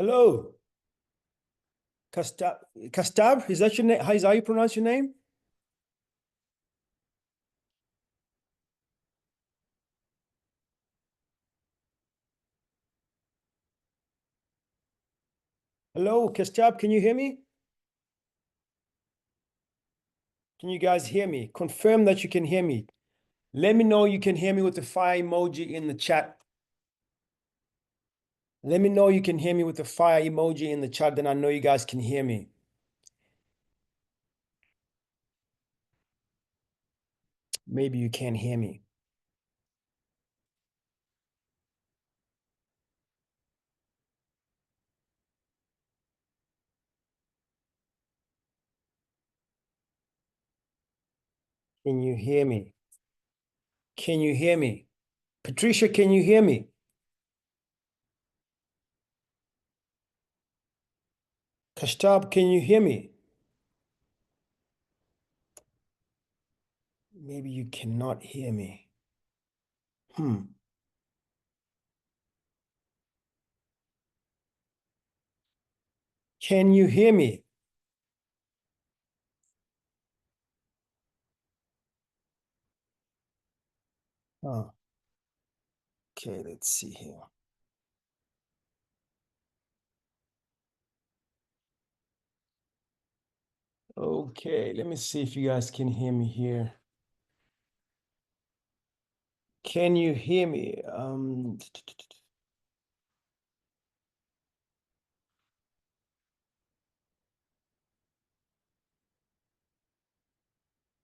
Hello. Kastab, is that your name? How is how you pronounce your name? Hello, Kastab, can you hear me? Can you guys hear me? Confirm that you can hear me. Let me know you can hear me with the fire emoji in the chat. Let me know you can hear me with the fire emoji in the chat, then I know you guys can hear me. Maybe you can't hear me. Can you hear me? Can you hear me? Patricia, can you hear me? Kastab, can you hear me? Maybe you cannot hear me. Can you hear me? Oh, okay, let's see here. Okay, let me see if you guys can hear me here. Can you hear me?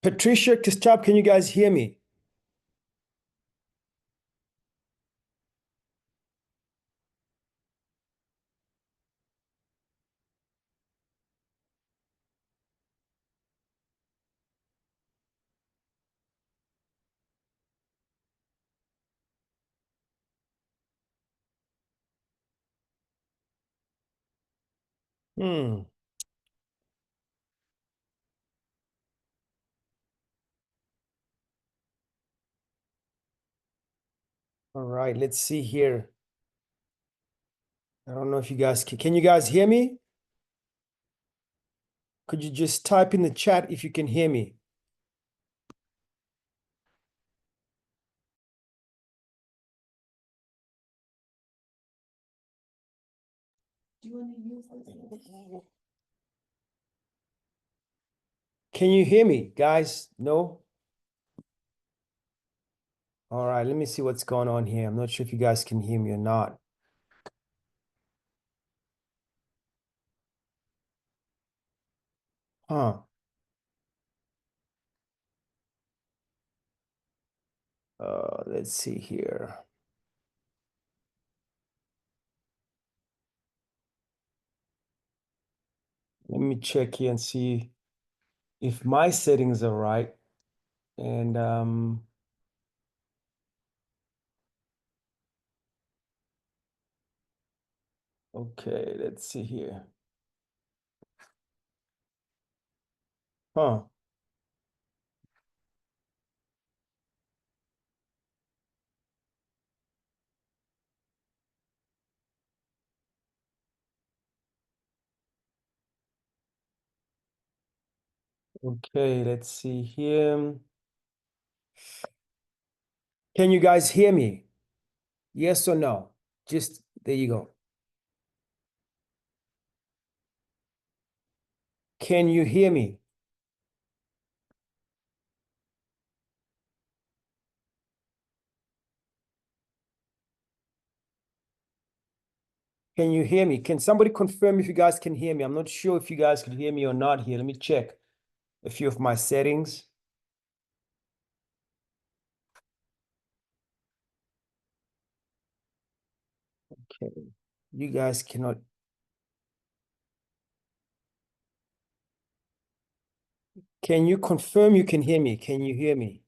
Patricia, Kistab, can you guys hear me? Hmm. All right, let's see here. I don't know if you guys can you guys hear me? Could you just type in the chat if you can hear me? Can you hear me, guys? No? All right, let me see what's going on here. I'm not sure if you guys can hear me or not. Huh. Let's see here. Let me check here and see if my settings are right. And okay, let's see here. Huh. Okay, let's see here. Can you guys hear me? Yes or no? Just there you go. Can you hear me? Can you hear me? Can somebody confirm if you guys can hear me? I'm not sure if you guys can hear me or not here. Let me check a few of my settings. Okay. You guys cannot. Can you confirm you can hear me? Can you hear me?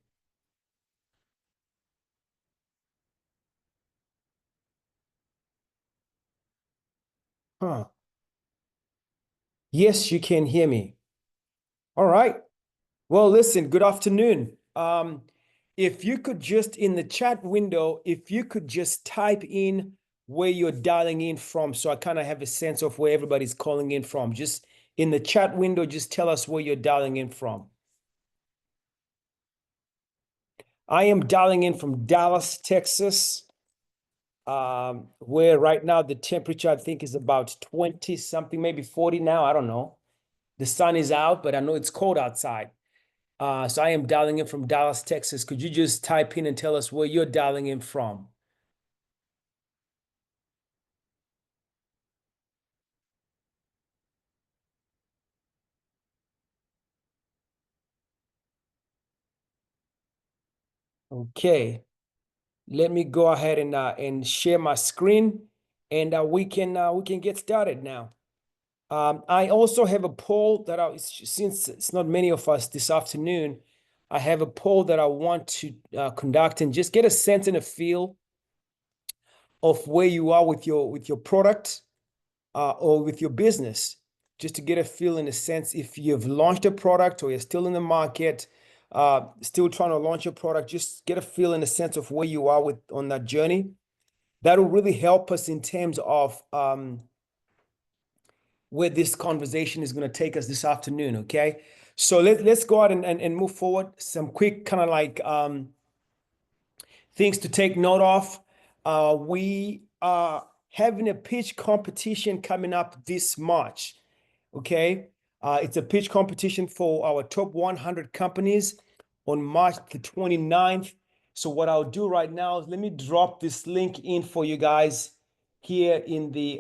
Huh. Yes, you can hear me. All right. Well, listen, good afternoon. If you could just in the chat window, if you could just type in where you're dialing in from, so I kind of have a sense of where everybody's calling in from. Just in the chat window, just tell us where you're dialing in from. I am dialing in from Dallas, Texas, where right now the temperature I think is about 20 something, maybe 40 now. I don't know. The sun is out, but I know it's cold outside. So I am dialing in from Dallas, Texas. Could you just type in and tell us where you're dialing in from? Okay, let me go ahead and share my screen, and we can get started now. I also have a poll that since it's not many of us this afternoon, I have a poll that I want to conduct and just get a sense and a feel of where you are with your product or with your business, just to get a feel in a sense if you've launched a product or you're still in the market, still trying to launch a product. Just get a feel in a sense of where you are with on that journey. That'll really help us in terms of where this conversation is going to take us this afternoon. Okay, so let's go out and move forward. Some quick kind of like things to take note of. We are having a pitch competition coming up this March. Okay. It's a pitch competition for our top 100 companies on March the 29th. So what I'll do right now is let me drop this link in for you guys here in the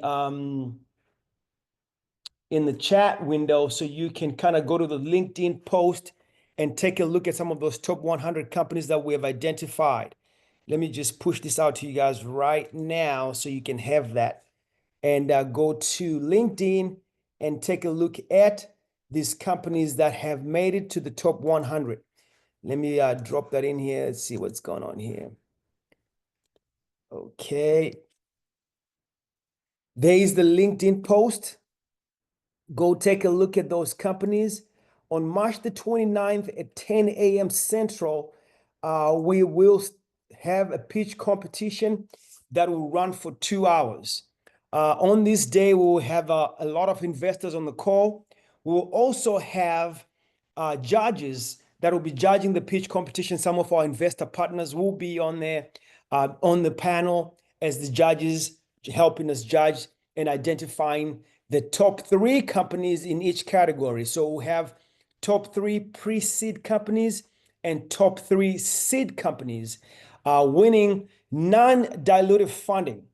chat window, so you can kind of go to the LinkedIn post and take a look at some of those top 100 companies that we have identified. Let me just push this out to you guys right now so you can have that. And go to LinkedIn and take a look at these companies that have made it to the top 100. Let me drop that in here. Let's see what's going on here. Okay. There is the LinkedIn post. Go take a look at those companies. On March the 29th at 10 a.m. Central, we will have a pitch competition that will run for 2 hours. On this day, we will have a lot of investors on the call. We'll also have judges that will be judging the pitch competition. Some of our investor partners will be on there on the panel as the judges, helping us judge and identifying the top 3 companies in each category. So we'll have top 3 pre-seed companies and top 3 seed companies winning non-dilutive funding.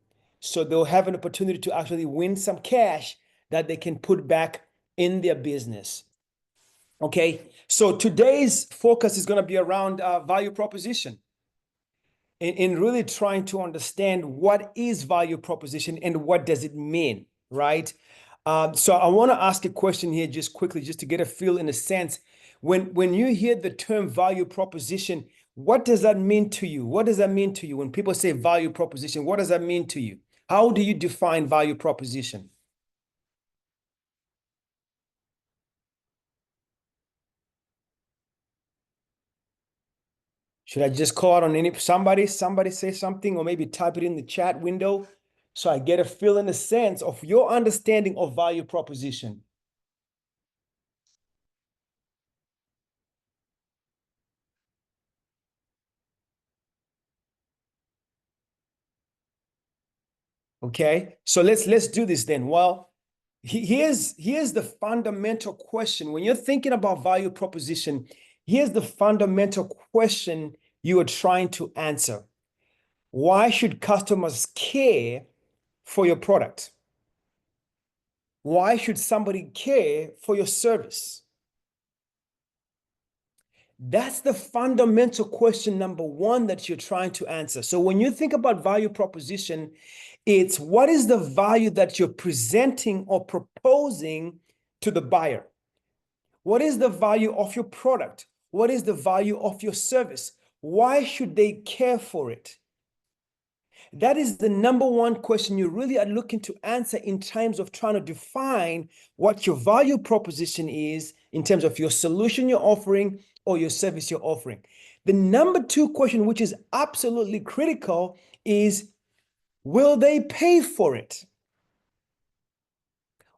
So they'll have an opportunity to actually win some cash that they can put back in their business. Okay, so today's focus is going to be around value proposition and really trying to understand what is value proposition and what does it mean, right? So I want to ask a question here just quickly, just to get a feel in a sense. When you hear the term value proposition, what does that mean to you? What does that mean to you? When people say value proposition, what does that mean to you? How do you define value proposition? Should I just call out on somebody say something, or maybe type it in the chat window so I get a feel in a sense of your understanding of value proposition? Okay, so let's do this then. Well, here's the fundamental question. When you're thinking about value proposition, here's the fundamental question you are trying to answer. Why should customers care for your product? Why should somebody care for your service? That's the fundamental question number 1 that you're trying to answer. So when you think about value proposition, it's what is the value that you're presenting or proposing to the buyer? What is the value of your product? What is the value of your service? Why should they care for it? That is the number 1 question you really are looking to answer in terms of trying to define what your value proposition is in terms of your solution you're offering or your service you're offering. The number 2 question, which is absolutely critical, is Will they pay for it?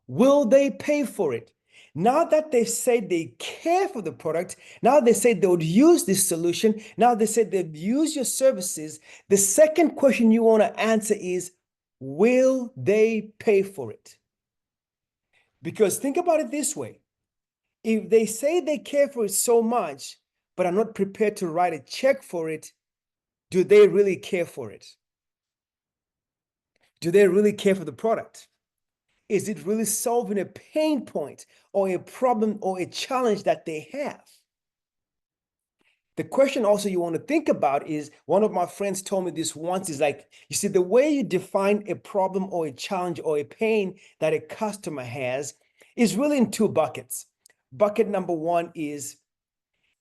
Will they pay for it? Now that they say they care for the product, now they say they would use this solution, now they say they'd use your services, the second question you want to answer is, will they pay for it? Because think about it this way. If they say they care for it so much, but are not prepared to write a check for it, do they really care for it? Do they really care for the product? Is it really solving a pain point or a problem or a challenge that they have? The question also you want to think about is, one of my friends told me this once, is like, you see, the way you define a problem or a challenge or a pain that a customer has is really in two buckets. Bucket number one is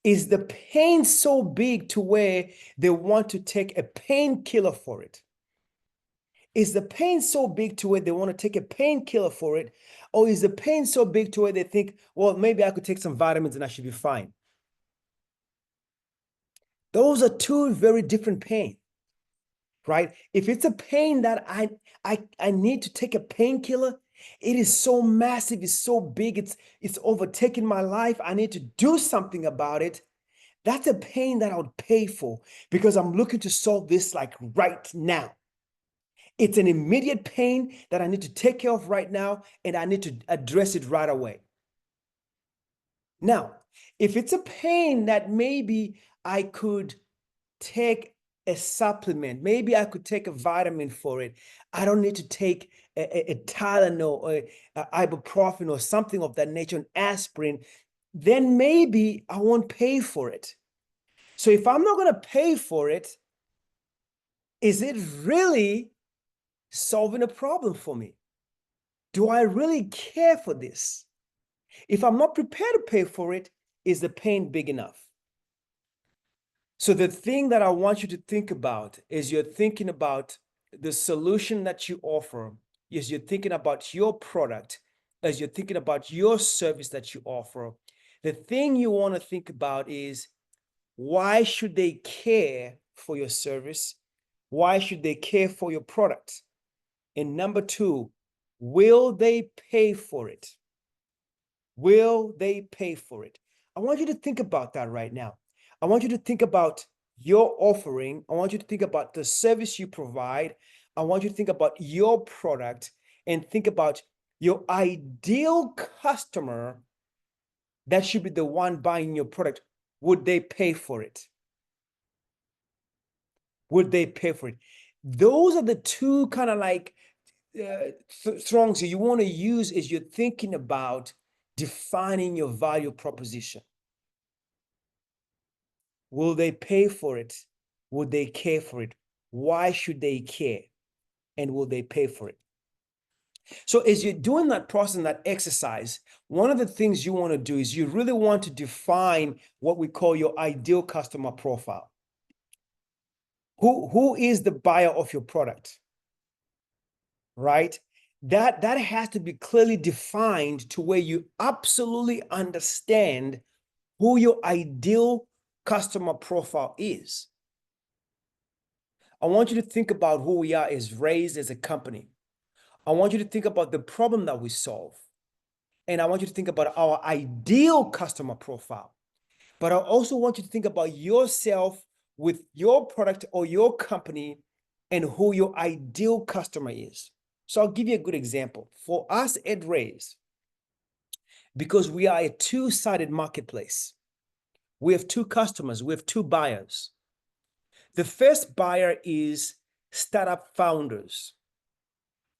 the pain so big to where they want to take a painkiller for it? Is the pain so big to where they want to take a painkiller for it? Or is the pain so big to where they think, well, maybe I could take some vitamins and I should be fine? Those are two very different pain, right? If it's a pain that I need to take a painkiller, it is so massive, it's so big, it's overtaking my life. I need to do something about it. That's a pain that I would pay for because I'm looking to solve this like right now. It's an immediate pain that I need to take care of right now, and I need to address it right away. Now, if it's a pain that maybe I could take a supplement, maybe I could take a vitamin for it. I don't need to take a Tylenol or a ibuprofen or something of that nature, an aspirin, then maybe I won't pay for it. So if I'm not going to pay for it, is it really solving a problem for me? Do I really care for this? If I'm not prepared to pay for it, is the pain big enough? So the thing that I want you to think about is you're thinking about the solution that you offer, is you're thinking about your product, as you're thinking about your service that you offer. The thing you want to think about is, why should they care for your service? Why should they care for your product? And number two, will they pay for it? Will they pay for it? I want you to think about that right now. I want you to think about your offering. I want you to think about the service you provide. I want you to think about your product and think about your ideal customer that should be the one buying your product. Would they pay for it? Would they pay for it? Those are the two kind of like throngs you want to use as you're thinking about defining your value proposition. Will they pay for it? Would they care for it? Why should they care? And will they pay for it? So as you're doing that process and that exercise, one of the things you want to do is you really want to define what we call your ideal customer profile. Who is the buyer of your product? Right? That has to be clearly defined to where you absolutely understand who your ideal customer profile is. I want you to think about who we are as raised as a company. I want you to think about the problem that we solve. And I want you to think about our ideal customer profile. But I also want you to think about yourself with your product or your company and who your ideal customer is. So I'll give you a good example. For us at Raise, because we are a two-sided marketplace, we have two customers, we have two buyers. The first buyer is startup founders,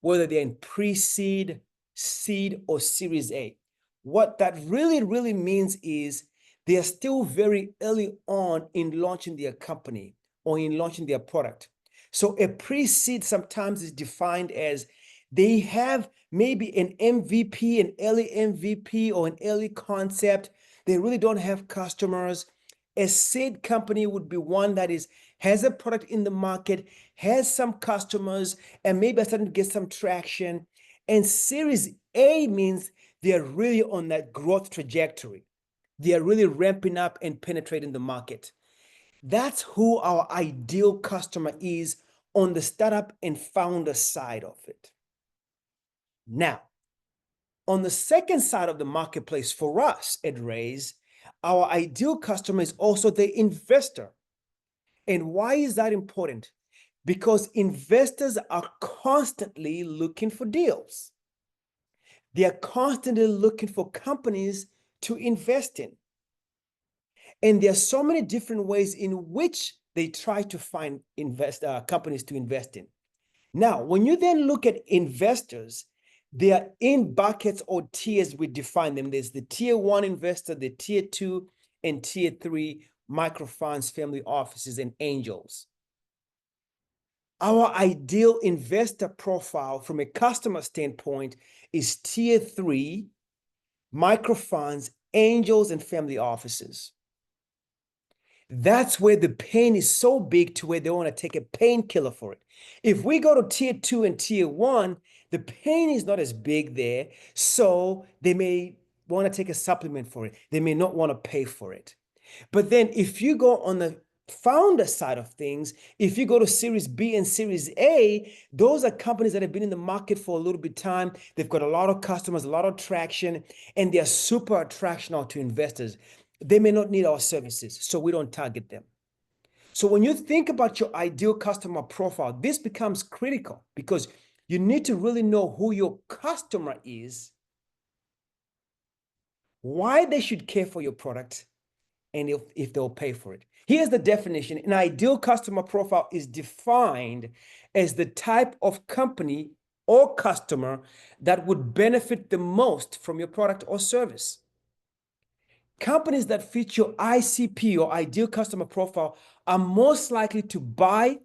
whether they're in pre-seed, seed, or Series A. What that really means is they are still very early on in launching their company or in launching their product. So a pre-seed sometimes is defined as they have maybe an MVP, an early MVP, or an early concept. They really don't have customers. A seed company would be one that has a product in the market, has some customers, and maybe are starting to get some traction. And Series A means they're really on that growth trajectory. They are really ramping up and penetrating the market. That's who our ideal customer is on the startup and founder side of it. Now, on the second side of the marketplace for us at Raise, our ideal customer is also the investor. And why is that important? Because investors are constantly looking for deals. They are constantly looking for companies to invest in. And there are so many different ways in which they try to find companies to invest in. Now, when you then look at investors, they are in buckets or tiers we define them. There's the tier one investor, the tier two and tier three microfinance, family offices, and angels. Our ideal investor profile from a customer standpoint is tier three, microfunds, angels, and family offices. That's where the pain is so big to where they want to take a painkiller for it. If we go to tier two and tier one, the pain is not as big there. So they may want to take a supplement for it. They may not want to pay for it. But then if you go on the founder side of things, if you go to Series B and Series A, those are companies that have been in the market for a little bit of time. They've got a lot of customers, a lot of traction, and they're super attractional to investors. They may not need our services, so we don't target them. So when you think about your ideal customer profile, this becomes critical because you need to really know who your customer is, why they should care for your product, and if they'll pay for it. Here's the definition. An ideal customer profile is defined as the type of company or customer that would benefit the most from your product or service. Companies that fit your ICP or ideal customer profile are most likely to buy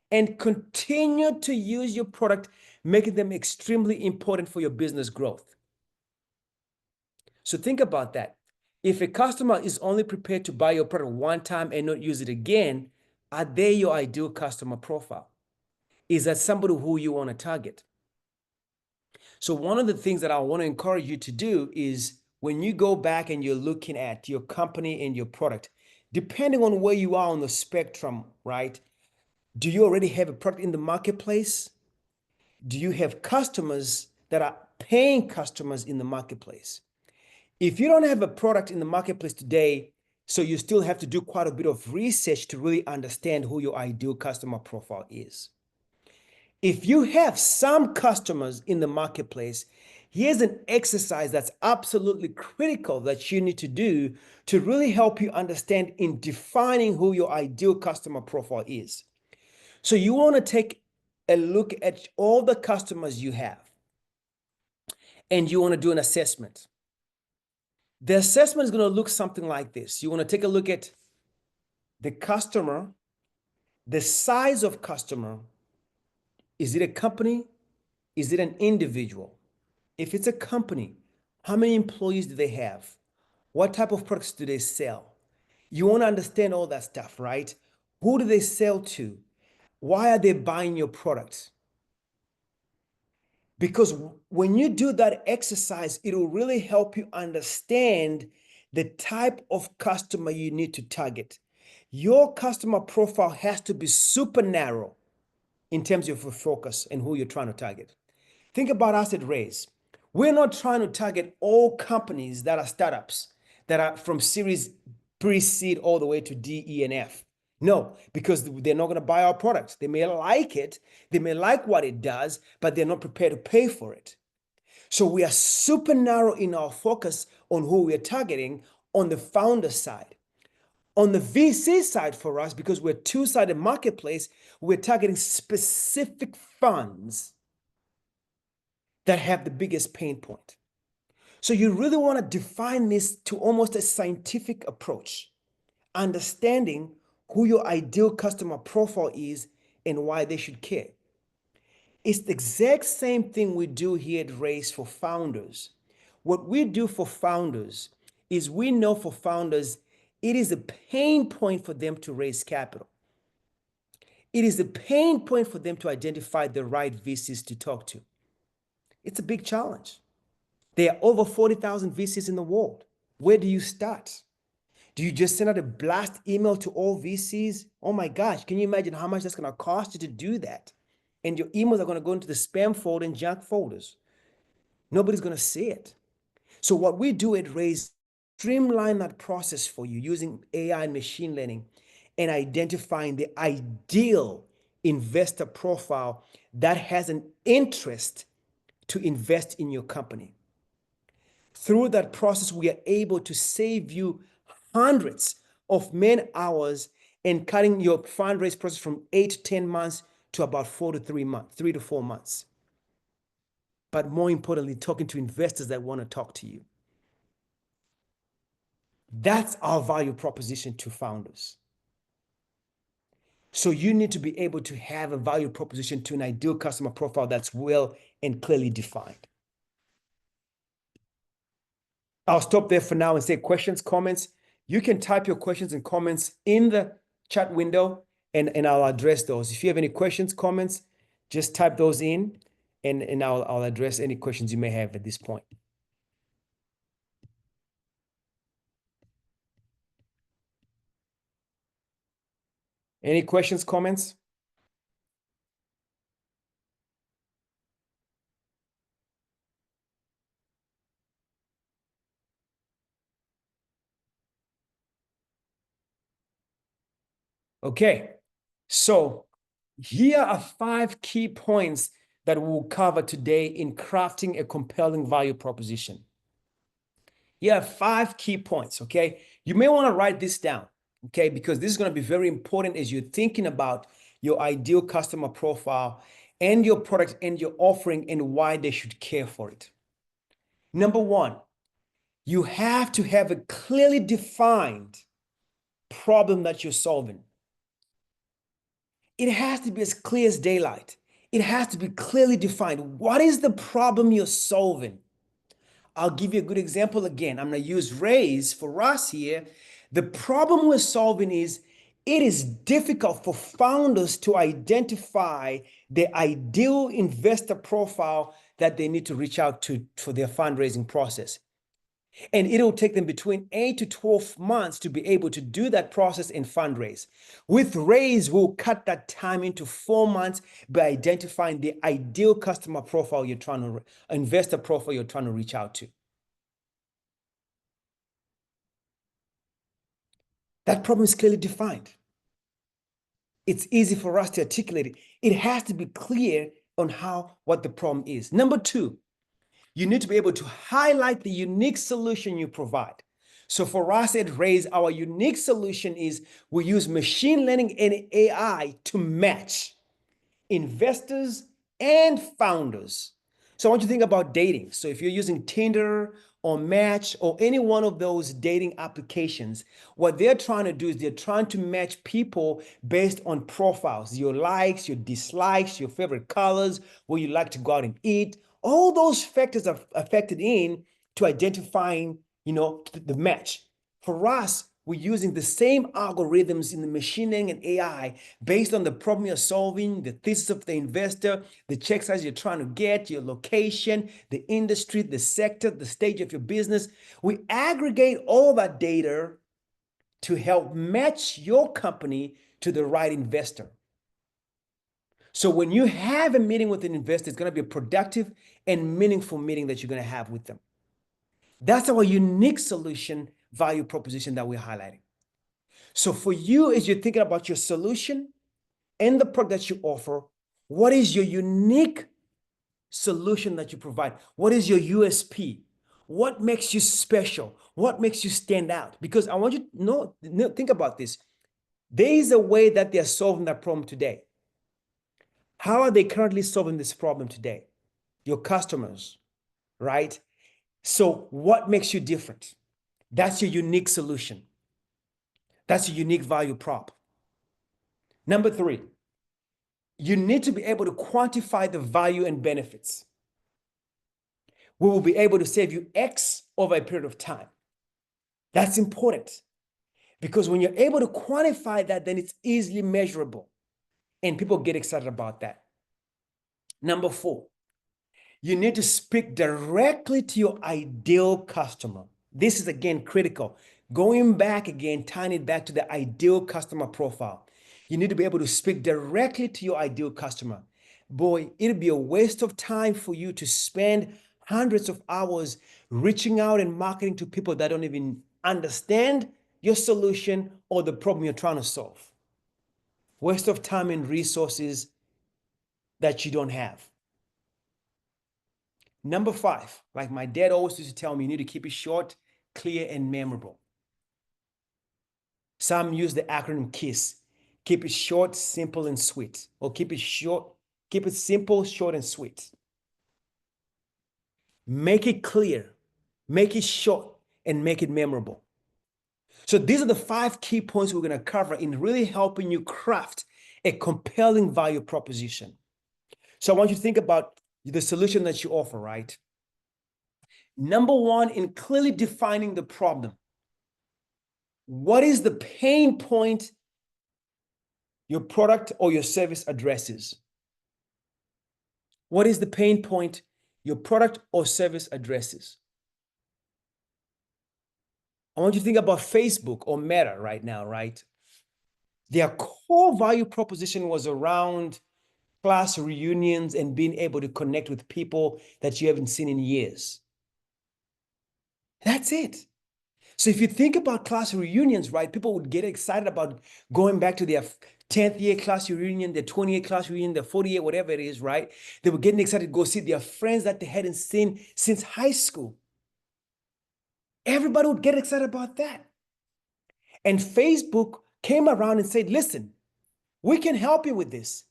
and continue to use your product, making them extremely important for your business growth. So think about that. If a customer is only prepared to buy your product one time and not use it again, are they your ideal customer profile? Is that somebody who you want to target? So one of the things that I want to encourage you to do is when you go back and you're looking at your company and your product, depending on where you are on the spectrum, right? Do you already have a product in the marketplace? Do you have customers that are paying customers in the marketplace? If you don't have a product in the marketplace today, so you still have to do quite a bit of research to really understand who your ideal customer profile is. If you have some customers in the marketplace, here's an exercise that's absolutely critical that you need to do to really help you understand in defining who your ideal customer profile is. So you want to take a look at all the customers you have, and you want to do an assessment. The assessment is going to look something like this. You want to take a look at the customer, the size of customer. Is it a company? Is it an individual? If it's a company, how many employees do they have? What type of products do they sell? You want to understand all that stuff, right? Who do they sell to? Why are they buying your product? Because when you do that exercise, it will really help you understand the type of customer you need to target. Your customer profile has to be super narrow in terms of your focus and who you're trying to target. Think about us at Raise. We're not trying to target all companies that are startups, that are from series pre-seed all the way to D, E, and F. No, because they're not going to buy our products. They may like it, they may like what it does, but they're not prepared to pay for it. So we are super narrow in our focus on who we are targeting on the founder side. On the VC side for us, because we're a two-sided marketplace, we're targeting specific funds that have the biggest pain point. So you really want to define this to almost a scientific approach, understanding who your ideal customer profile is and why they should care. It's the exact same thing we do here at Raise for founders. What we do for founders is we know for founders, it is a pain point for them to raise capital. It is a pain point for them to identify the right VCs to talk to. It's a big challenge. There are over 40,000 VCs in the world. Where do you start? Do you just send out a blast email to all VCs? Oh my gosh, can you imagine how much that's going to cost you to do that? And your emails are going to go into the spam folder and junk folders. Nobody's going to see it. So what we do at Raise, streamline that process for you using AI and machine learning and identifying the ideal investor profile that has an interest to invest in your company. Through that process, we are able to save you hundreds of man hours and cutting your fundraise process from 8 to 10 months to about 4 to 3 months, 3 to 4 months. But more importantly, talking to investors that want to talk to you. That's our value proposition to founders. So you need to be able to have a value proposition to an ideal customer profile that's well and clearly defined. I'll stop there for now and say questions, comments. You can type your questions and comments in the chat window and I'll address those. If you have any questions, comments, just type those in and I'll address any questions you may have at this point. Any questions, comments? Okay, so here are 5 key points that we'll cover today in crafting a compelling value proposition. Here are 5 key points, okay? You may want to write this down, okay? Because this is going to be very important as you're thinking about your ideal customer profile and your product and your offering and why they should care for it. Number 1, you have to have a clearly defined problem that you're solving. It has to be as clear as daylight. It has to be clearly defined. What is the problem you're solving? I'll give you a good example again. I'm going to use Raise for us here. The problem we're solving is it is difficult for founders to identify the ideal investor profile that they need to reach out to for their fundraising process. And it'll take them between 8 to 12 months to be able to do that process and fundraise. With Raise, we'll cut that time into 4 months by identifying the ideal customer profile you're trying to, investor profile you're trying to reach out to. That problem is clearly defined. It's easy for us to articulate it. It has to be clear on what the problem is. Number 2, you need to be able to highlight the unique solution you provide. So for us at Raise, our unique solution is we use machine learning and AI to match investors and founders. So I want you to think about dating. So if you're using Tinder or Match or any one of those dating applications, what they're trying to do is they're trying to match people based on profiles, your likes, your dislikes, your favorite colors, where you like to go out and eat. All those factors are affected in to identifying, the match. For us, we're using the same algorithms in the machine learning and AI based on the problem you're solving, the thesis of the investor, the check size you're trying to get, your location, the industry, the sector, the stage of your business. We aggregate all that data to help match your company to the right investor. So when you have a meeting with an investor, it's going to be a productive and meaningful meeting that you're going to have with them. That's our unique solution value proposition that we're highlighting. So for you, as you're thinking about your solution and the product that you offer, what is your unique solution that you provide? What is your USP? What makes you special? What makes you stand out? Because I want you to think about this. There is a way that they're solving that problem today. How are they currently solving this problem today? Your customers, right? So what makes you different? That's your unique solution. That's your unique value prop. Number 3, you need to be able to quantify the value and benefits. We will be able to save you X over a period of time. That's important because when you're able to quantify that, then it's easily measurable and people get excited about that. Number 4, you need to speak directly to your ideal customer. This is again critical. Going back again, tying it back to the ideal customer profile. You need to be able to speak directly to your ideal customer. Boy, it'd be a waste of time for you to spend hundreds of hours reaching out and marketing to people that don't even understand your solution or the problem you're trying to solve. Waste of time and resources that you don't have. Number 5, like my dad always used to tell me, you need to keep it short, clear, and memorable. Some use the acronym KISS. Keep it short, simple, and sweet. Or keep it simple, short, and sweet. Make it clear, make it short, and make it memorable. So these are the 5 key points we're going to cover in really helping you craft a compelling value proposition. So I want you to think about the solution that you offer, right? Number 1, in clearly defining the problem. What is the pain point your product or your service addresses? What is the pain point your product or service addresses? I want you to think about Facebook or Meta right now, right? Their core value proposition was around class reunions and being able to connect with people that you haven't seen in years. That's it. So if you think about class reunions, right, people would get excited about going back to their 10th year class reunion, their 20th year class reunion, their 40th year, whatever it is, right? They were getting excited to go see their friends that they hadn't seen since high school. Everybody would get excited about that. And Facebook came around and said, listen, we can help you with this.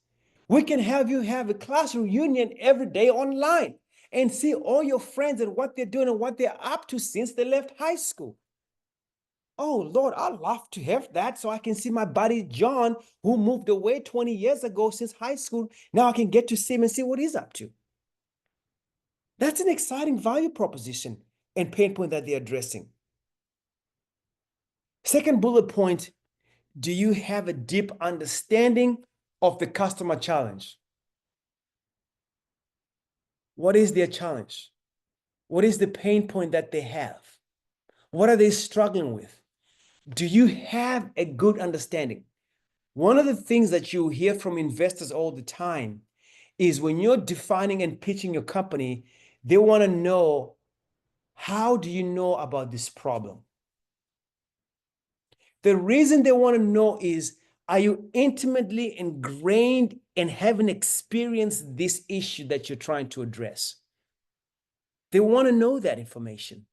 We can have you have a class reunion every day online and see all your friends and what they're doing and what they're up to since they left high school. Oh, Lord, I'd love to have that so I can see my buddy John, who moved away 20 years ago since high school. Now I can get to see him and see what he's up to. That's an exciting value proposition and pain point that they're addressing. Second bullet point, do you have a deep understanding of the customer challenge? What is their challenge? What is the pain point that they have? What are they struggling with? Do you have a good understanding? One of the things that you hear from investors all the time is when you're defining and pitching your company, they want to know, how do you know about this problem? The reason they want to know is, are you intimately ingrained and having experienced this issue that you're trying to address? They want to know that information.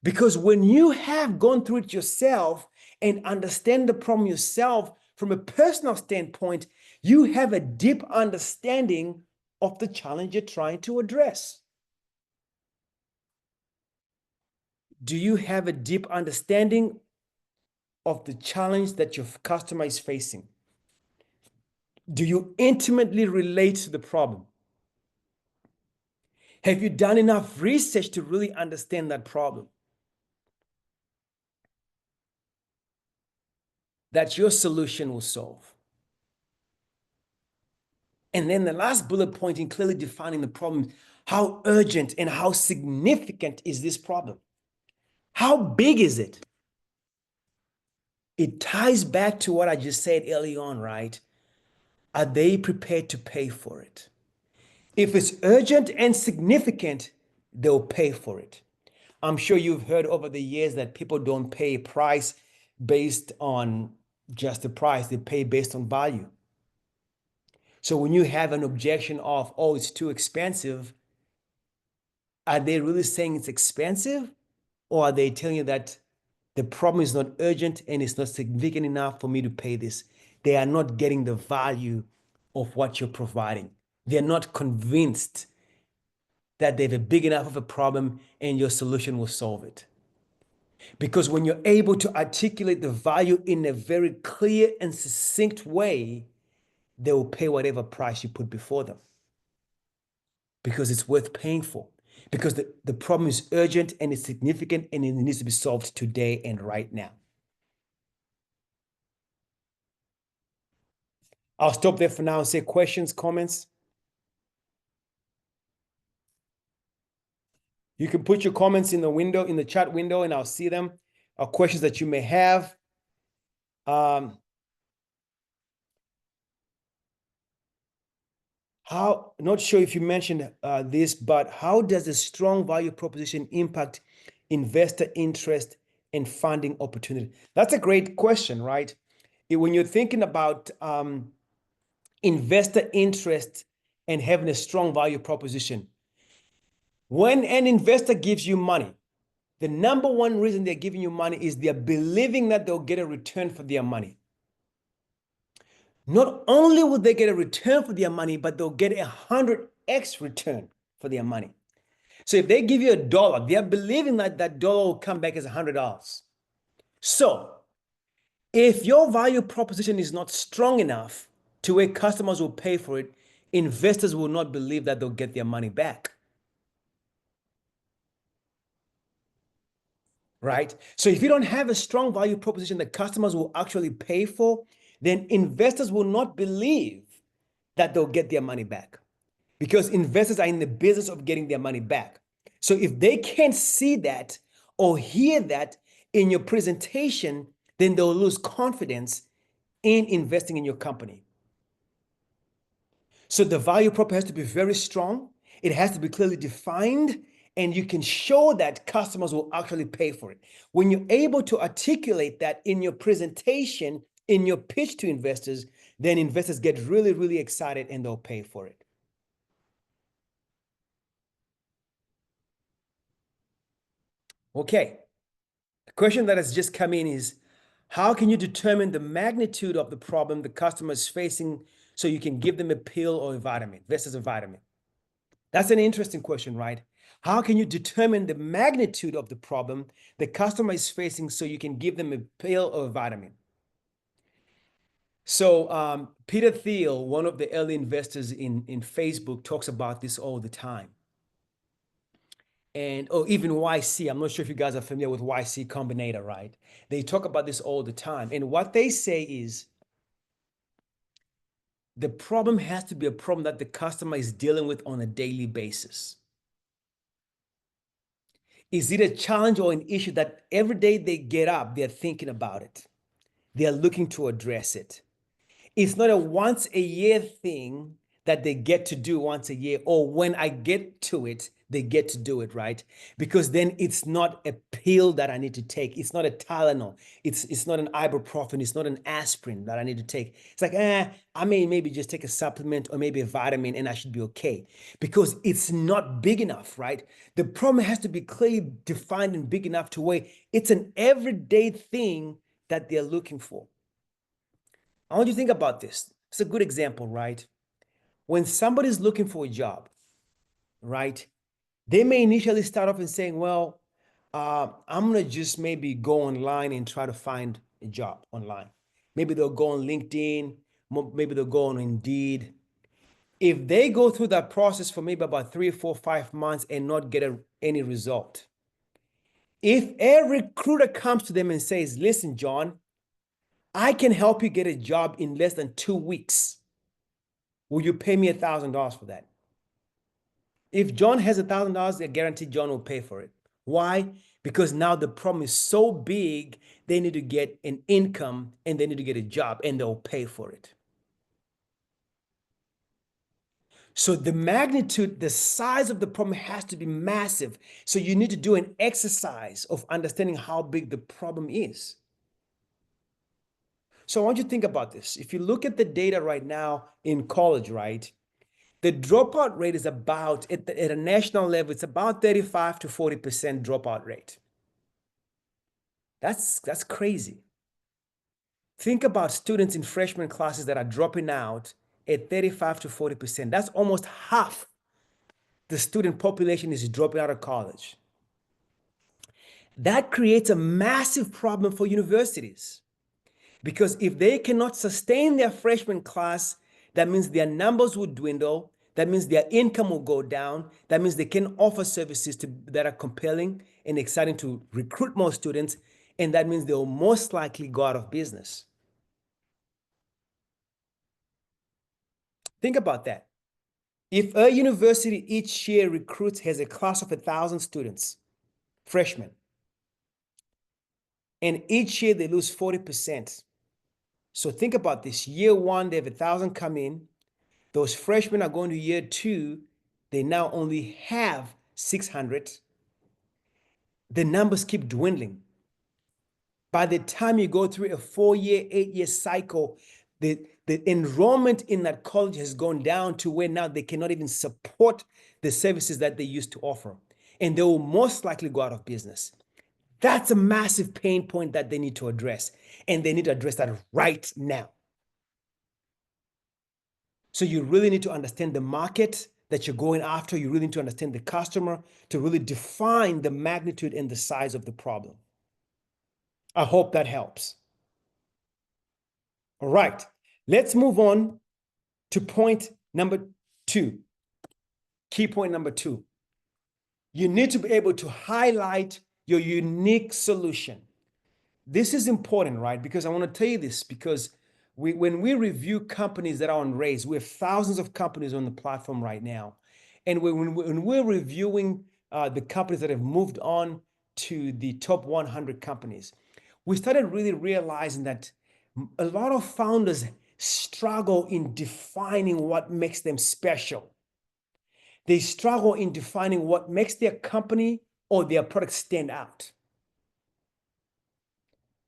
Because when you have gone through it yourself and understand the problem yourself from a personal standpoint, you have a deep understanding of the challenge you're trying to address. Do you have a deep understanding of the challenge that your customer is facing? Do you intimately relate to the problem? Have you done enough research to really understand that problem? That your solution will solve. And then the last bullet point in clearly defining the problem, how urgent and how significant is this problem? How big is it? It ties back to what I just said early on, right? Are they prepared to pay for it? If it's urgent and significant, they'll pay for it. I'm sure you've heard over the years that people don't pay a price based on just the price, they pay based on value. So when you have an objection of, oh, it's too expensive, are they really saying it's expensive? Or are they telling you that the problem is not urgent and it's not significant enough for me to pay this? They are not getting the value of what you're providing. They're not convinced that they have a big enough of a problem and your solution will solve it. Because when you're able to articulate the value in a very clear and succinct way, they will pay whatever price you put before them. Because it's worth paying for. Because the problem is urgent and it's significant and it needs to be solved today and right now. I'll stop there for now and say questions, comments. You can put your comments in the window, in the chat window, and I'll see them, or questions that you may have. Not sure if you mentioned this, but how does a strong value proposition impact investor interest and funding opportunity? That's a great question, right? When you're thinking about investor interest and having a strong value proposition, when an investor gives you money, the number one reason they're giving you money is they're believing that they'll get a return for their money. Not only will they get a return for their money, but they'll get 100x return for their money. So if they give you $1, they're believing that that dollar will come back as $100. So if your value proposition is not strong enough to where customers will pay for it, investors will not believe that they'll get their money back. Right? So if you don't have a strong value proposition that customers will actually pay for, then investors will not believe that they'll get their money back, because investors are in the business of getting their money back. So if they can't see that or hear that in your presentation, then they'll lose confidence in investing in your company. So the value prop has to be very strong. It has to be clearly defined, and you can show that customers will actually pay for it. When you're able to articulate that in your presentation, in your pitch to investors, then investors get really, really excited and they'll pay for it. Okay. The question that has just come in is, how can you determine the magnitude of the problem the customer is facing so you can give them a pill or a vitamin versus a vitamin? That's an interesting question, right? How can you determine the magnitude of the problem the customer is facing so you can give them a pill or a vitamin? So Peter Thiel, one of the early investors in Facebook, talks about this all the time. And even YC, I'm not sure if you guys are familiar with YC Combinator, right? They talk about this all the time. And what they say is the problem has to be a problem that the customer is dealing with on a daily basis. Is it a challenge or an issue that every day they get up, they're thinking about it? They're looking to address it. It's not a once a year thing that they get to do once a year, or when I get to it, they get to do it, right? Because then it's not a pill that I need to take. It's not a Tylenol. It's not an ibuprofen. It's not an aspirin that I need to take. It's like, I may maybe just take a supplement or maybe a vitamin and I should be okay, because it's not big enough, right? The problem has to be clearly defined and big enough to where it's an everyday thing that they're looking for. I want you to think about this. It's a good example, right? When somebody's looking for a job, right? They may initially start off and saying, well, I'm going to just maybe go online and try to find a job online. Maybe they'll go on LinkedIn, maybe they'll go on Indeed. If they go through that process for maybe about 3, 4, 5 months and not get any result, if a recruiter comes to them and says, listen, John, I can help you get a job in less than 2 weeks. Will you pay me $1,000 for that? If John has $1,000, I guarantee John will pay for it. Why? Because now the problem is so big, they need to get an income and they need to get a job and they'll pay for it. So the magnitude, the size of the problem has to be massive. So you need to do an exercise of understanding how big the problem is. So I want you to think about this. If you look at the data right now in college, right? The dropout rate is about, at a national level, it's about 35 to 40% dropout rate. That's crazy. Think about students in freshman classes that are dropping out at 35 to 40%. That's almost half the student population is dropping out of college. That creates a massive problem for universities, because if they cannot sustain their freshman class, that means their numbers will dwindle. That means their income will go down. That means they can offer services that are compelling and exciting to recruit more students. And that means they'll most likely go out of business. Think about that. If a university each year recruits has a class of 1,000 students, freshmen, and each year they lose 40%. So think about this. Year one, they have 1,000 come in. Those freshmen are going to year two. They now only have 600. The numbers keep dwindling. By the time you go through a 4-year, 8-year cycle, the enrollment in that college has gone down to where now they cannot even support the services that they used to offer. And they will most likely go out of business. That's a massive pain point that they need to address. And they need to address that right now. So you really need to understand the market that you're going after. You really need to understand the customer to really define the magnitude and the size of the problem. I hope that helps. All right, let's move on to point number 2. Key point number 2. You need to be able to highlight your unique solution. This is important, right? Because I want to tell you this because when we review companies that are on Raise, we have thousands of companies on the platform right now. And when we're reviewing the companies that have moved on to the top 100 companies, we started really realizing that a lot of founders struggle in defining what makes them special. They struggle in defining what makes their company or their product stand out.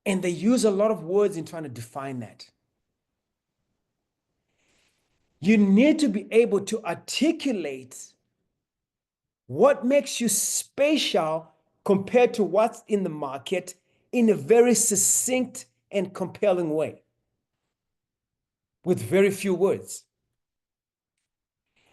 And they use a lot of words in trying to define that. You need to be able to articulate what makes you special compared to what's in the market in a very succinct and compelling way with very few words.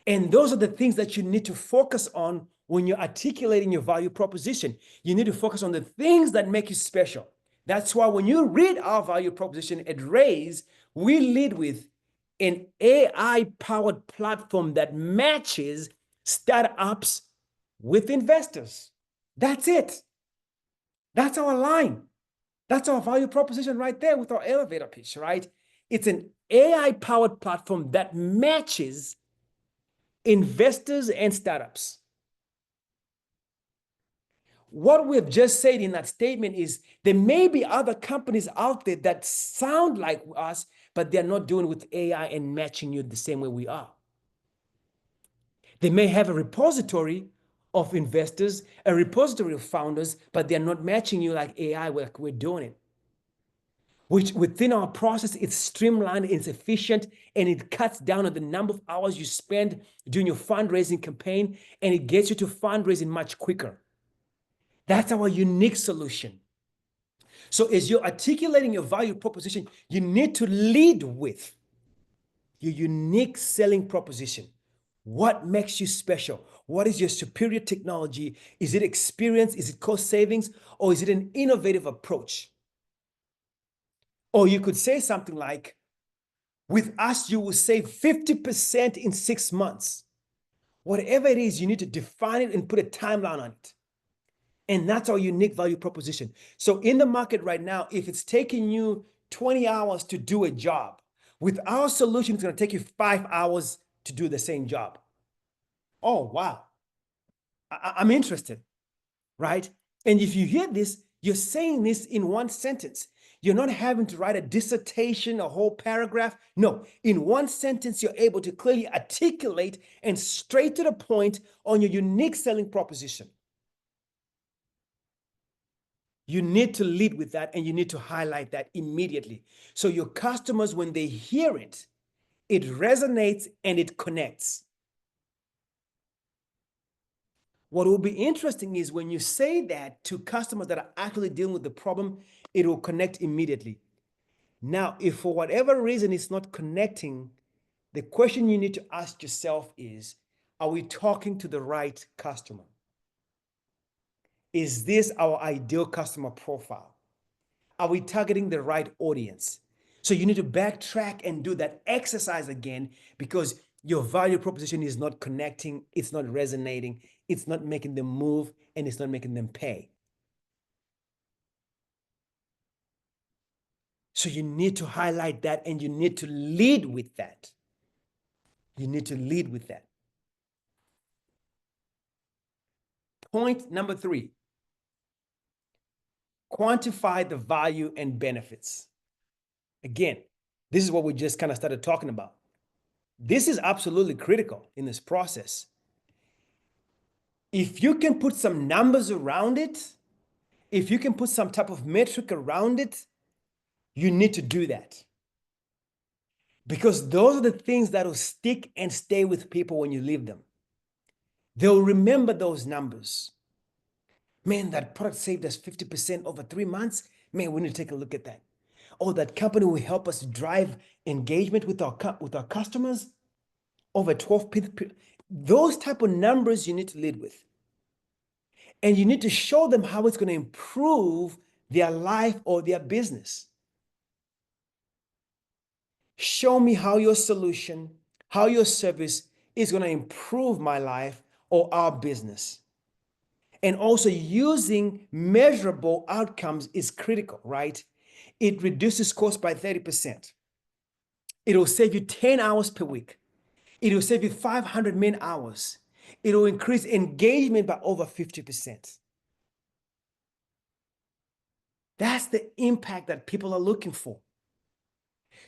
And those are the things that you need to focus on when you're articulating your value proposition. You need to focus on the things that make you special. That's why when you read our value proposition at Raise, we lead with an AI-powered platform that matches startups with investors. That's it. That's our line. That's our value proposition right there with our elevator pitch, right? It's an AI-powered platform that matches investors and startups. What we've just said in that statement is there may be other companies out there that sound like us, but they're not doing with AI and matching you the same way we are. They may have a repository of investors, a repository of founders, but they're not matching you like AI, like we're doing it. Which within our process, it's streamlined, it's efficient, and it cuts down on the number of hours you spend doing your fundraising campaign, and it gets you to fundraising much quicker. That's our unique solution. So as you're articulating your value proposition, you need to lead with your unique selling proposition. What makes you special? What is your superior technology? Is it experience? Is it cost savings? Or is it an innovative approach? Or you could say something like, with us, you will save 50% in 6 months. Whatever it is, you need to define it and put a timeline on it. And that's our unique value proposition. So in the market right now, if it's taking you 20 hours to do a job, with our solution, it's going to take you 5 hours to do the same job. Oh, wow. I'm interested, right? And if you hear this, you're saying this in one sentence. You're not having to write a dissertation, a whole paragraph. No, in one sentence, you're able to clearly articulate and straight to the point on your unique selling proposition. You need to lead with that and you need to highlight that immediately. So your customers, when they hear it, it resonates and it connects. What will be interesting is when you say that to customers that are actually dealing with the problem, it will connect immediately. Now, if for whatever reason it's not connecting, the question you need to ask yourself is, are we talking to the right customer? Is this our ideal customer profile? Are we targeting the right audience? So you need to backtrack and do that exercise again because your value proposition is not connecting, it's not resonating, it's not making them move, and it's not making them pay. So you need to highlight that and you need to lead with that. You need to lead with that. Point number 3, quantify the value and benefits. Again, this is what we just kind of started talking about. This is absolutely critical in this process. If you can put some numbers around it, if you can put some type of metric around it, you need to do that. Because those are the things that will stick and stay with people when you leave them. They'll remember those numbers. Man, that product saved us 50% over 3 months. Man, we need to take a look at that. Oh, that company will help us drive engagement with our customers over 12 period. Those type of numbers you need to lead with. And you need to show them how it's going to improve their life or their business. Show me how your solution, how your service is going to improve my life or our business. And also using measurable outcomes is critical, right? It reduces cost by 30%. It will save you 10 hours per week. It will save you 500 man hours. It will increase engagement by over 50%. That's the impact that people are looking for.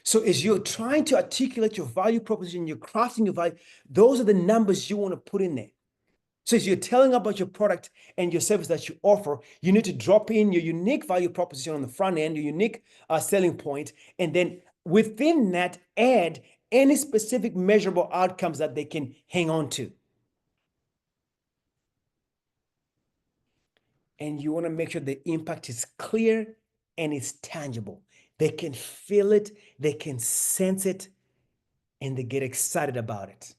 So as you're trying to articulate your value proposition, you're crafting your value, those are the numbers you want to put in there. So as you're telling about your product and your service that you offer, you need to drop in your unique value proposition on the front end, your unique selling point, and then within that, add any specific measurable outcomes that they can hang on to. And you want to make sure the impact is clear and it's tangible. They can feel it, they can sense it, and they get excited about it.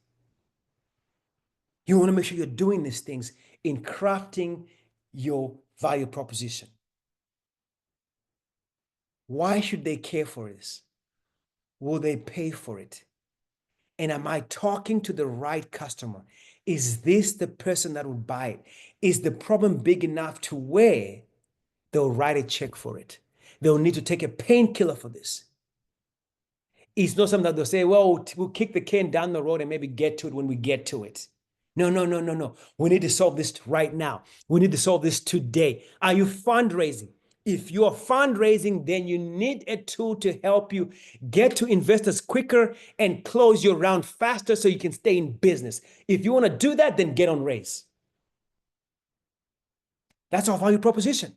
You want to make sure you're doing these things in crafting your value proposition. Why should they care for this? Will they pay for it? And am I talking to the right customer? Is this the person that will buy it? Is the problem big enough to where they'll write a check for it? They'll need to take a painkiller for this. It's not something that they'll say, well, we'll kick the can down the road and maybe get to it when we get to it. No, no, no, no, no. We need to solve this right now. We need to solve this today. Are you fundraising? If you are fundraising, then you need a tool to help you get to investors quicker and close your round faster so you can stay in business. If you want to do that, then get on Raise. That's our value proposition.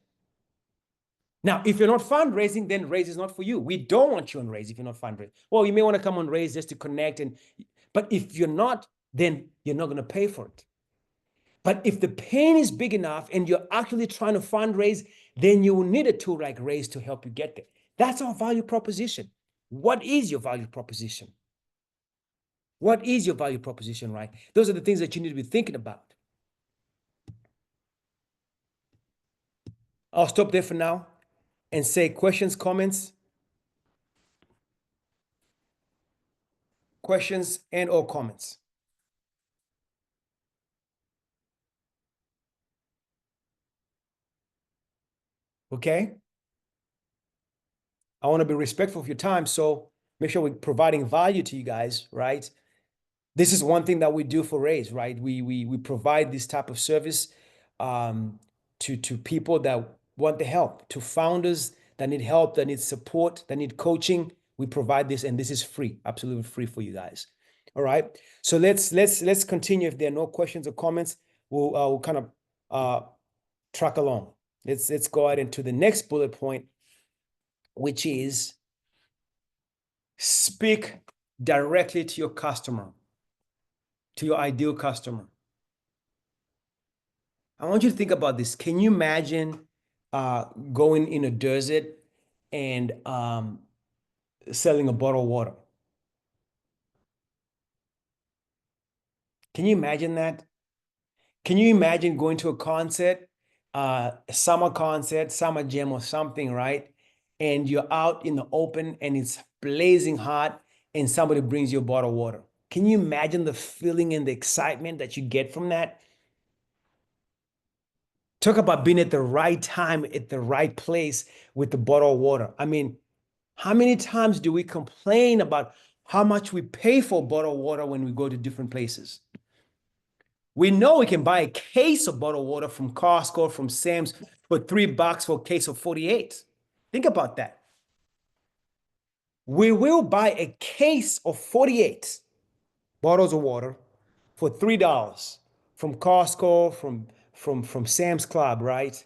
Now, if you're not fundraising, then Raise is not for you. We don't want you on Raise if you're not fundraising. Well, you may want to come on Raise just to connect, but if you're not, then you're not going to pay for it. But if the pain is big enough and you're actually trying to fundraise, then you will need a tool like Raise to help you get there. That's our value proposition. What is your value proposition? What is your value proposition, right? Those are the things that you need to be thinking about. I'll stop there for now and say questions, comments. Questions and or comments. Okay? I want to be respectful of your time, so make sure we're providing value to you guys, right? This is one thing that we do for Raise, right? We provide this type of service to people that want the help, to founders that need help, that need support, that need coaching. We provide this, and this is free, absolutely free for you guys. All right. So let's continue. If there are no questions or comments, we'll kind of track along. Let's go ahead into the next bullet point, which is speak directly to your customer, to your ideal customer. I want you to think about this. Can you imagine going in a desert and selling a bottle of water? Can you imagine that? Can you imagine going to a concert, a summer concert, summer jam or something, right? And you're out in the open and it's blazing hot and somebody brings you a bottle of water. Can you imagine the feeling and the excitement that you get from that? Talk about being at the right time, at the right place with the bottle of water. I mean, how many times do we complain about how much we pay for bottled water when we go to different places? We know we can buy a case of bottled water from Costco, from Sam's for $3 for a case of 48. Think about that. We will buy a case of 48 bottles of water for $3 from Costco, from Sam's Club, right?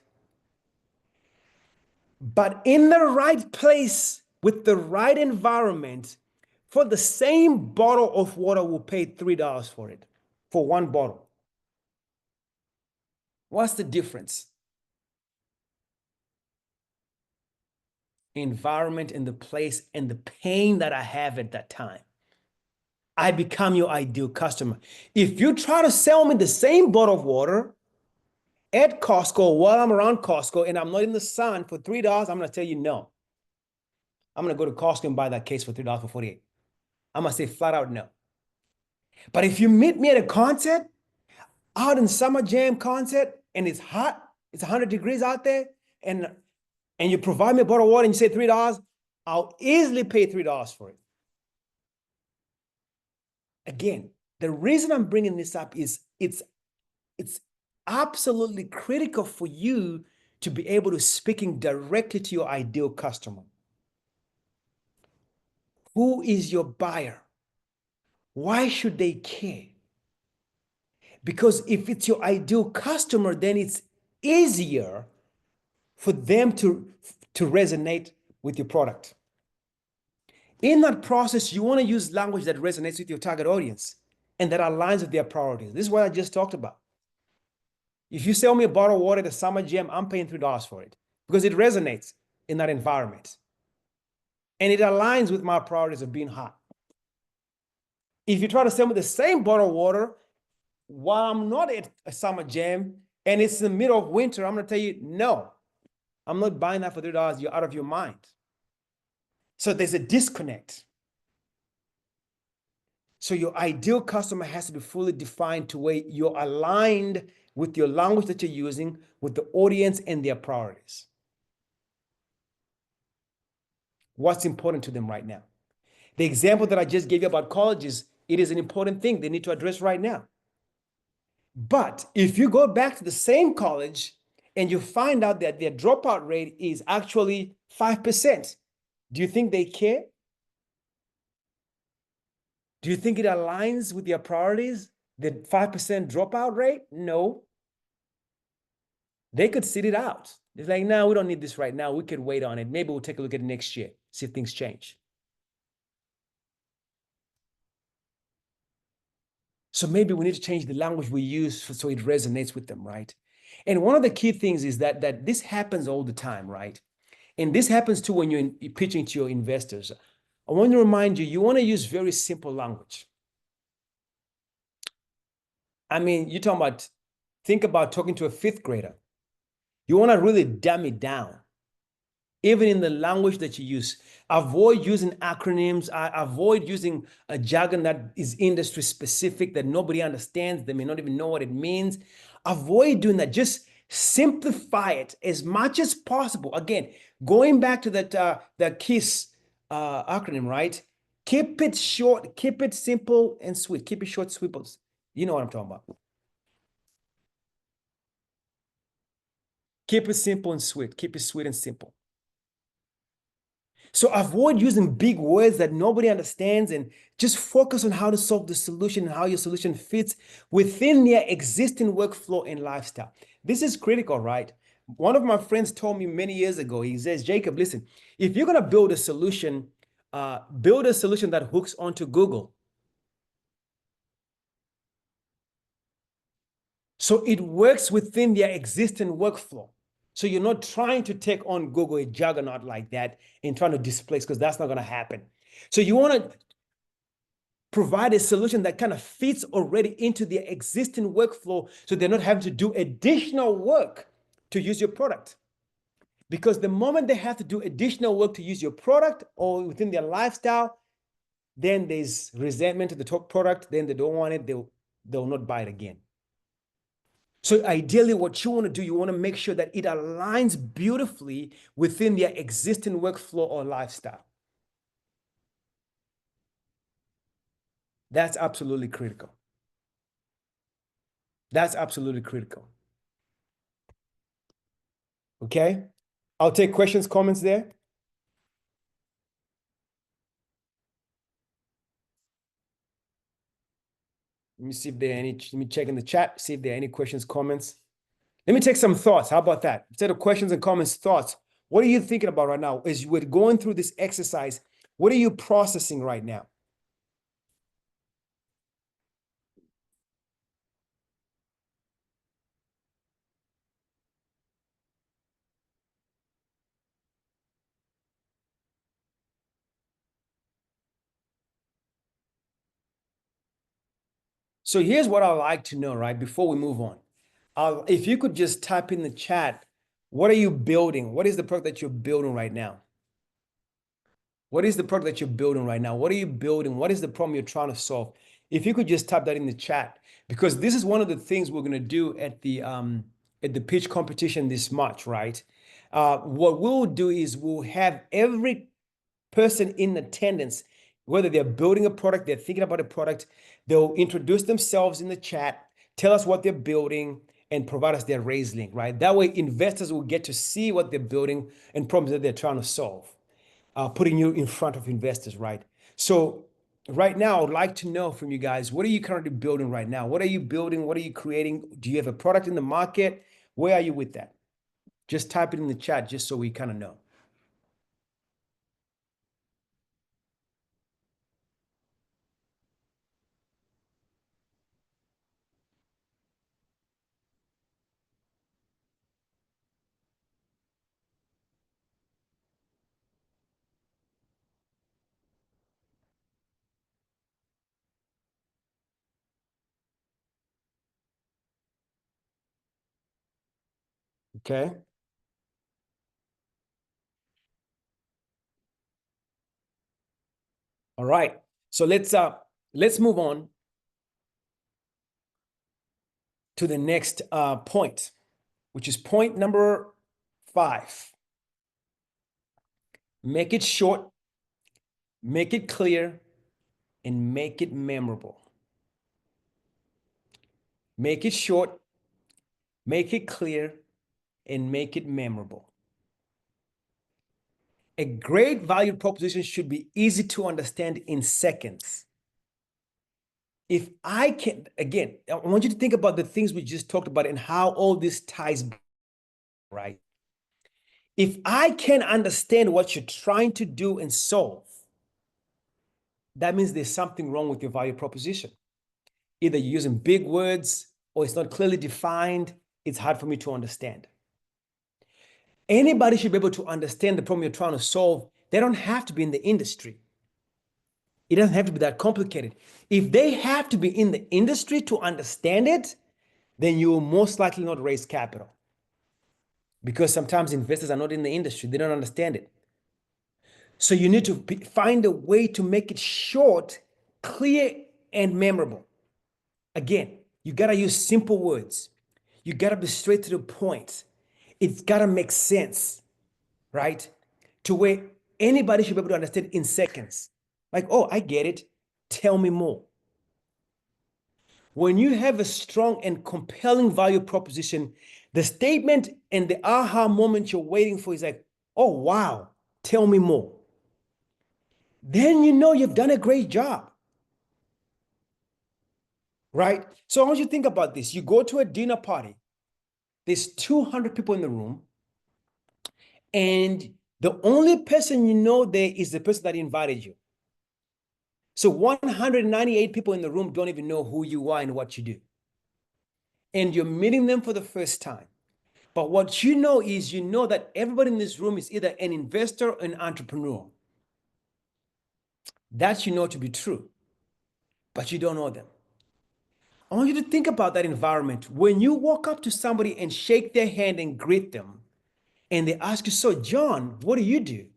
But in the right place with the right environment, for the same bottle of water, we'll pay $3 for it, for one bottle. What's the difference? Environment and the place and the pain that I have at that time. I become your ideal customer. If you try to sell me the same bottle of water at Costco while I'm around Costco and I'm not in the sun for $3, I'm going to tell you no. I'm going to go to Costco and buy that case for $3 for 48. I'm going to say flat out no. But if you meet me at a concert, out in summer jam concert, and it's hot, it's 100 degrees out there, and you provide me a bottle of water and you say $3, I'll easily pay $3 for it. Again, the reason I'm bringing this up is it's absolutely critical for you to be able to speaking directly to your ideal customer. Who is your buyer? Why should they care? Because if it's your ideal customer, then it's easier for them to resonate with your product. In that process, you want to use language that resonates with your target audience and that aligns with their priorities. This is what I just talked about. If you sell me a bottle of water at a summer jam, I'm paying $3 for it because it resonates in that environment. And it aligns with my priorities of being hot. If you try to sell me the same bottle of water while I'm not at a summer jam and it's in the middle of winter, I'm going to tell you, no, I'm not buying that for $3. You're out of your mind. So there's a disconnect. So your ideal customer has to be fully defined to where you're aligned with your language that you're using, with the audience and their priorities. What's important to them right now? The example that I just gave you about colleges, it is an important thing they need to address right now. But if you go back to the same college and you find out that their dropout rate is actually 5%, do you think they care? Do you think it aligns with their priorities, the 5% dropout rate? No. They could sit it out. It's like, no, we don't need this right now. We could wait on it. Maybe we'll take a look at it next year, see if things change. So maybe we need to change the language we use so it resonates with them, right? And one of the key things is that this happens all the time, right? And this happens too when you're pitching to your investors. I want to remind you, you want to use very simple language. I mean, you're talking about, think about talking to a fifth grader. You want to really dumb it down, even in the language that you use. Avoid using acronyms. Avoid using a jargon that is industry specific that nobody understands. They may not even know what it means. Avoid doing that. Just simplify it as much as possible. Again, going back to that KISS acronym, right? Keep it short, keep it simple and sweet. Keep it short, sweet. You know what I'm talking about. Keep it simple and sweet. Keep it sweet and simple. So avoid using big words that nobody understands and just focus on how to solve the solution and how your solution fits within their existing workflow and lifestyle. This is critical, right? One of my friends told me many years ago, he says, Jacob, listen, if you're going to build a solution that hooks onto Google. So it works within their existing workflow. So you're not trying to take on Google, a juggernaut like that, and trying to displace, because that's not going to happen. So you want to provide a solution that kind of fits already into their existing workflow, so they're not having to do additional work to use your product. Because the moment they have to do additional work to use your product or within their lifestyle, then there's resentment to the top product, then they don't want it, they'll not buy it again. So ideally, what you want to do, you want to make sure that it aligns beautifully within their existing workflow or lifestyle. That's absolutely critical. That's absolutely critical. Okay. I'll take questions, comments there. Let me see if there are any, let me check in the chat, see if there are any questions, comments. Let me take some thoughts. How about that? Instead of questions and comments, thoughts. What are you thinking about right now? As we're going through this exercise, what are you processing right now? So here's what I'd like to know, right? Before we move on, if you could just type in the chat, what are you building? What is the product that you're building right now? What is the product that you're building right now? What are you building? What is the problem you're trying to solve? If you could just type that in the chat, because this is one of the things we're going to do at the pitch competition this March, right? What we'll do is we'll have every person in attendance, whether they're building a product, they're thinking about a product, they'll introduce themselves in the chat, tell us what they're building, and provide us their raise link, right? That way, investors will get to see what they're building and problems that they're trying to solve, putting you in front of investors, right? So right now, I'd like to know from you guys, what are you currently building right now? What are you building? What are you creating? Do you have a product in the market? Where are you with that? Just type it in the chat just so we kind of know. Okay. All right. So let's move on to the next point, which is point number 5. Make it short, make it clear, and make it memorable. Make it short, make it clear, and make it memorable. A great value proposition should be easy to understand in seconds. If I can, again, I want you to think about the things we just talked about and how all this ties, right? If I can understand what you're trying to do and solve, that means there's something wrong with your value proposition. Either you're using big words or it's not clearly defined. It's hard for me to understand. Anybody should be able to understand the problem you're trying to solve. They don't have to be in the industry. It doesn't have to be that complicated. If they have to be in the industry to understand it, then you will most likely not raise capital. Because sometimes investors are not in the industry, they don't understand it. So you need to find a way to make it short, clear, and memorable. Again, you got to use simple words. You got to be straight to the point. It's got to make sense, right? To where anybody should be able to understand in seconds. Like, oh, I get it. Tell me more. When you have a strong and compelling value proposition, the statement and the aha moment you're waiting for is like, oh, wow, tell me more. Then you know you've done a great job, right? So I want you to think about this. You go to a dinner party, there's 200 people in the room, and the only person you know there is the person that invited you. So 198 people in the room don't even know who you are and what you do. And you're meeting them for the first time. But what you know is you know that everybody in this room is either an investor or an entrepreneur. That you know to be true, but you don't know them. I want you to think about that environment. When you walk up to somebody and shake their hand and greet them, and they ask you, so John, what do you do?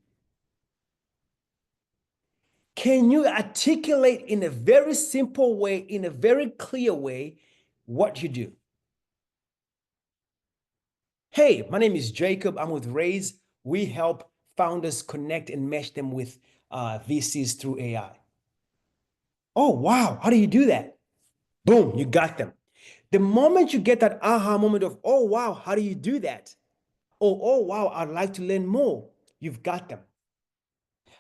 Can you articulate in a very simple way, in a very clear way, what you do? Hey, my name is Jacob. I'm with Raise. We help founders connect and mesh them with VCs through AI. Oh, wow. How do you do that? Boom, you got them. The moment you get that aha moment of, oh, wow, how do you do that? Oh, wow, I'd like to learn more. You've got them.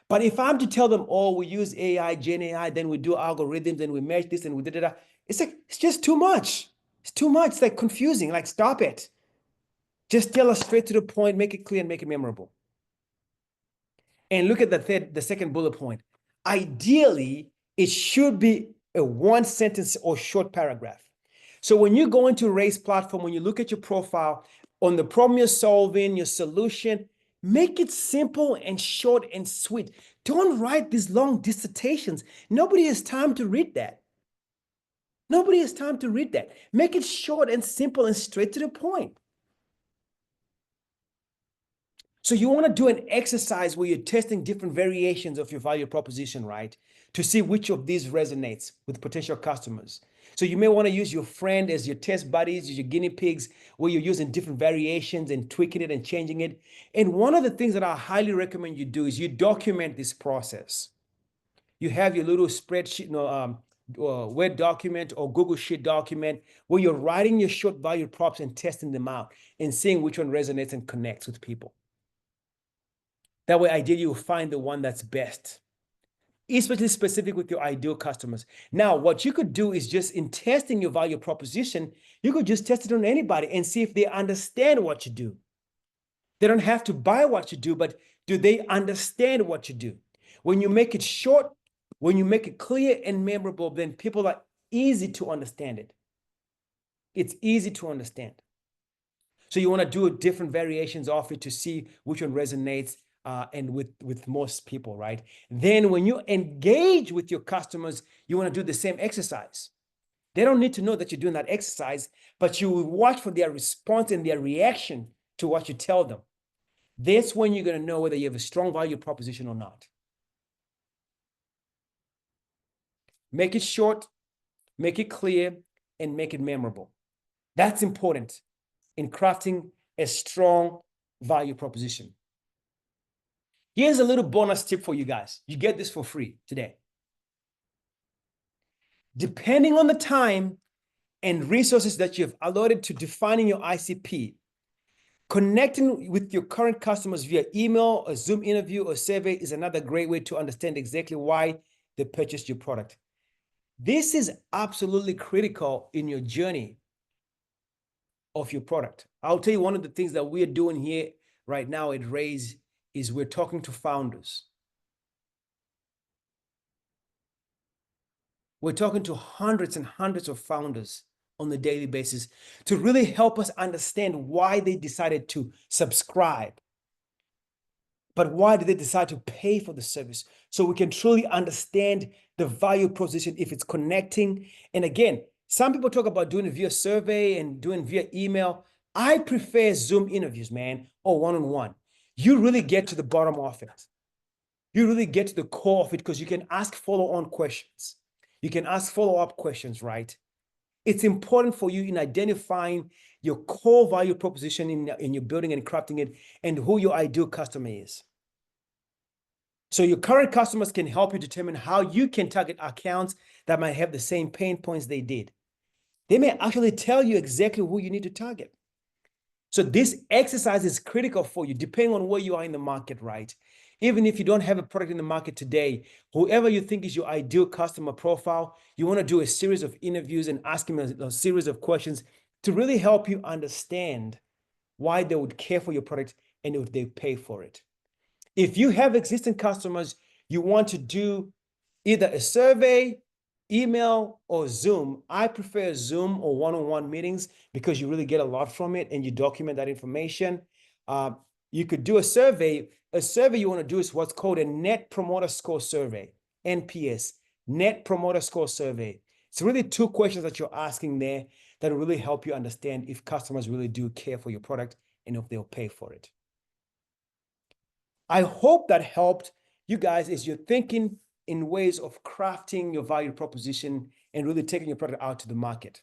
But if I'm to tell them, oh, we use AI, Gen AI, then we do algorithms and we measure this and we did it, it's like, it's just too much. It's too much. It's like confusing. Like, stop it. Just tell us straight to the point, make it clear and make it memorable. And look at the second bullet point. Ideally, it should be a one sentence or short paragraph. So when you go into Raise platform, when you look at your profile on the problem you're solving, your solution, make it simple and short and sweet. Don't write these long dissertations. Nobody has time to read that. Nobody has time to read that. Make it short and simple and straight to the point. So you want to do an exercise where you're testing different variations of your value proposition, right? To see which of these resonates with potential customers. So you may want to use your friend as your test buddies, your guinea pigs, where you're using different variations and tweaking it and changing it. And one of the things that I highly recommend you do is you document this process. You have your little spreadsheet, Word document or Google Sheet document where you're writing your short value props and testing them out and seeing which one resonates and connects with people. That way, ideally, you'll find the one that's best, especially specific with your ideal customers. Now, what you could do is just in testing your value proposition, you could just test it on anybody and see if they understand what you do. They don't have to buy what you do, but do they understand what you do? When you make it short, when you make it clear and memorable, then people are easy to understand it. It's easy to understand. So you want to do different variations of it to see which one resonates and with most people, right? Then when you engage with your customers, you want to do the same exercise. They don't need to know that you're doing that exercise, but you will watch for their response and their reaction to what you tell them. That's when you're going to know whether you have a strong value proposition or not. Make it short, make it clear, and make it memorable. That's important in crafting a strong value proposition. Here's a little bonus tip for you guys. You get this for free today. Depending on the time and resources that you've allotted to defining your ICP, connecting with your current customers via email, a Zoom interview, or survey is another great way to understand exactly why they purchased your product. This is absolutely critical in your journey of your product. I'll tell you one of the things that we're doing here right now at Raise is we're talking to founders. We're talking to hundreds and hundreds of founders on a daily basis to really help us understand why they decided to subscribe. But why did they decide to pay for the service? So we can truly understand the value proposition if it's connecting. And again, some people talk about doing it via survey and doing via email. I prefer Zoom interviews, man, or one-on-one. You really get to the bottom of it. You really get to the core of it because you can ask follow-on questions. You can ask follow-up questions, right? It's important for you in identifying your core value proposition in your building and crafting it and who your ideal customer is. So your current customers can help you determine how you can target accounts that might have the same pain points they did. They may actually tell you exactly who you need to target. So this exercise is critical for you, depending on where you are in the market, right? Even if you don't have a product in the market today, whoever you think is your ideal customer profile, you want to do a series of interviews and ask them a series of questions to really help you understand why they would care for your product and if they pay for it. If you have existing customers, you want to do either a survey, email, or Zoom. I prefer Zoom or one-on-one meetings because you really get a lot from it and you document that information. You could do a survey. A survey you want to do is what's called a Net Promoter Score Survey, NPS, Net Promoter Score Survey. It's really two questions that you're asking there that will really help you understand if customers really do care for your product and if they'll pay for it. I hope that helped you guys as you're thinking in ways of crafting your value proposition and really taking your product out to the market.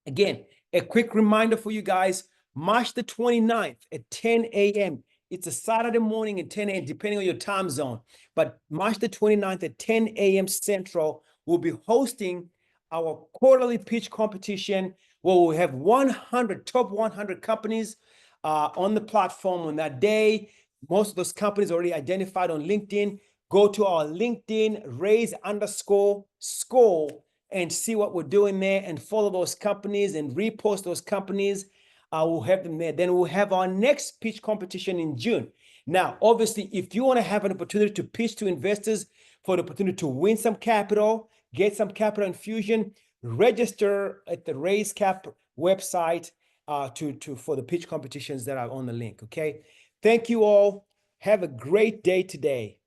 Again, a quick reminder for you guys, March the 29th at 10 a.m. It's a Saturday morning at 10 a.m., depending on your time zone. But March the 29th at 10 a.m. Central, we'll be hosting our quarterly pitch competition where we have 100 top 100 companies on the platform on that day. Most of those companies already identified on LinkedIn. Go to our LinkedIn, raise_score, and see what we're doing there and follow those companies and repost those companies. We'll have them there. Then we'll have our next pitch competition in June. Now, obviously, if you want to have an opportunity to pitch to investors for the opportunity to win some capital, get some capital infusion, register at the Raise Cap website for the pitch competitions that are on the link. Okay. Thank you all. Have a great day today.